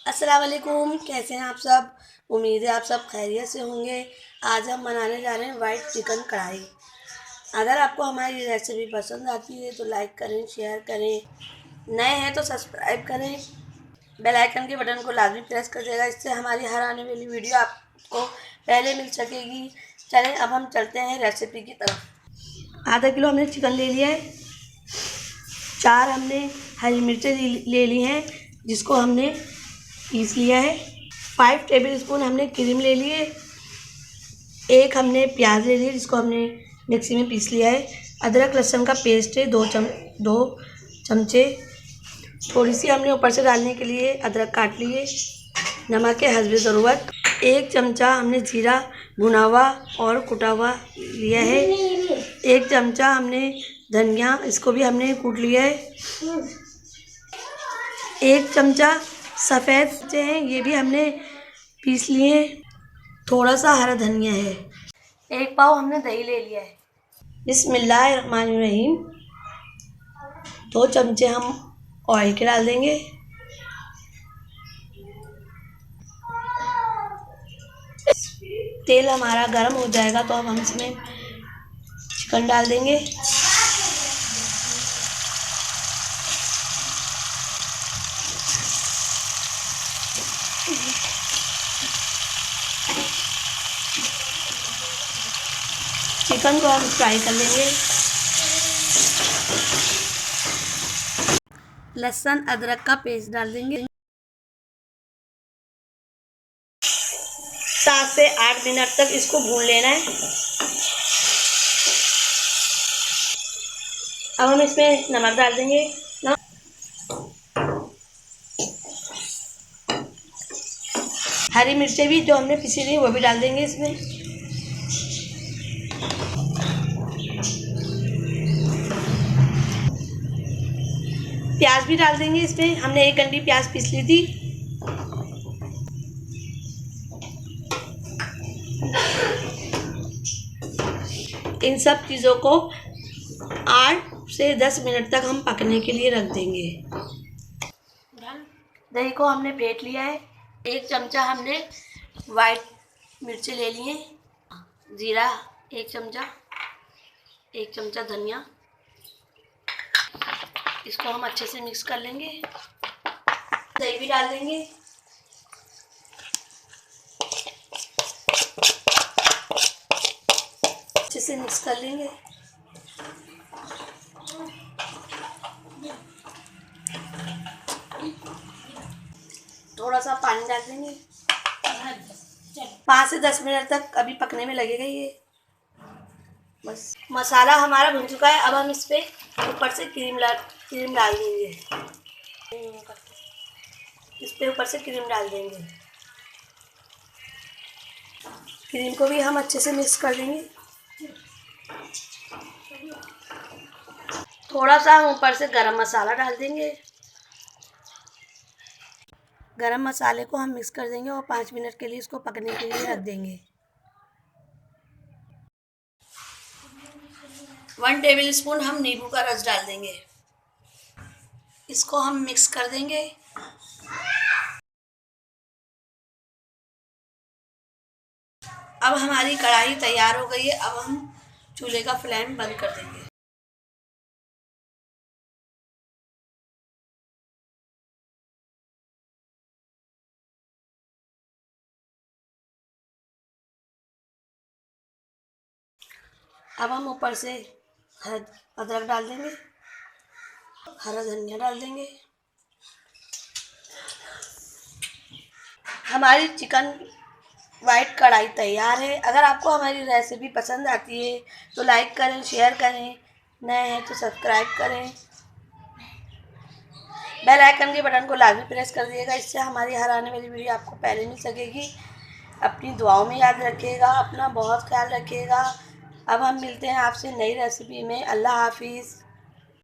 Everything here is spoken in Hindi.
अस्सलाम वालेकुम, कैसे हैं आप सब। उम्मीद है आप सब खैरियत से होंगे। आज हम बनाने जा रहे हैं वाइट चिकन कढ़ाई। अगर आपको हमारी रेसिपी पसंद आती है तो लाइक करें, शेयर करें, नए हैं तो सब्सक्राइब करें, बेल आइकन के बटन को लाजमी प्रेस कर देगा। इससे हमारी हर आने वाली वीडियो आपको पहले मिल सकेगी। चलें अब हम चलते हैं रेसिपी की तरफ। आधा किलो हमने चिकन ले लिया है। 4 हमने हरी मिर्चें ले ली हैं जिसको हमने पीस लिया है। 5 टेबल स्पून हमने क्रीम ले लिए। 1 हमने प्याज ले लिया जिसको हमने मिक्सी में पीस लिया है। अदरक लहसुन का पेस्ट है 2 चमचे। थोड़ी सी हमने ऊपर से डालने के लिए अदरक काट लिए। नमक है हस्बे ज़रूरत। 1 चमचा हमने जीरा भुना हुआ और कुटा हुआ लिया है। 1 चमचा हमने धनिया, इसको भी हमने कूट लिया है। 1 चमचा सफ़ेद मिर्चें हैं, ये भी हमने पीस लिए। थोड़ा सा हरा धनिया है। 1 पाव हमने दही ले लिया है। बिस्मिल्लाहिर्रहमानिर्रहीम। 2 चमचे हम ऑयल के डाल देंगे। तेल हमारा गर्म हो जाएगा तो अब हम इसमें चिकन डाल देंगे। चिकन को हम फ्राई कर लेंगे। लहसुन अदरक का पेस्ट डाल देंगे। 7 से 8 मिनट तक इसको भून लेना है। अब हम इसमें नमक डाल देंगे। हरी मिर्चें भी जो हमने पीसी थी वो भी डाल देंगे इसमें। प्याज भी डाल देंगे इसमें। हमने 1 गंडी प्याज पीस ली थी। इन सब चीज़ों को 8 से 10 मिनट तक हम पकने के लिए रख देंगे। दही को हमने फेंट लिया है। 1 चमचा हमने वाइट मिर्ची ले लिए। जीरा 1 चमचा, 1 चमचा धनिया। इसको हम अच्छे से मिक्स कर लेंगे। दही भी डाल देंगे। अच्छे से मिक्स कर लेंगे। थोड़ा सा पानी डाल देंगे। 5 से 10 मिनट तक अभी पकने में लगेगा ये। बस मसाला हमारा भुन चुका है। अब हम इस पर ऊपर से क्रीम डाल देंगे। इस पे ऊपर से क्रीम डाल देंगे। क्रीम को भी हम अच्छे से मिक्स कर देंगे। थोड़ा सा हम ऊपर से गरम मसाला डाल देंगे। गरम मसाले को हम मिक्स कर देंगे और 5 मिनट के लिए इसको पकने के लिए रख देंगे। 1 टेबल स्पून हम नींबू का रस डाल देंगे। इसको हम मिक्स कर देंगे। अब हमारी कढ़ाई तैयार हो गई है। अब हम चूल्हे का फ्लेम बंद कर देंगे। अब हम ऊपर से अदरक डाल देंगे, हरा धनिया डाल देंगे। हमारी चिकन वाइट कढ़ाई तैयार है। अगर आपको हमारी रेसिपी पसंद आती है तो लाइक करें, शेयर करें, नए हैं तो सब्सक्राइब करें, बेल आइकन के बटन को लाजमी प्रेस कर दिएगा। इससे हमारी हर आने वाली वीडियो आपको पहले मिल सकेगी। अपनी दुआओं में याद रखिएगा, अपना बहुत ख्याल रखिएगा। अब हम मिलते हैं आपसे नई रेसिपी में। अल्लाह हाफिज़।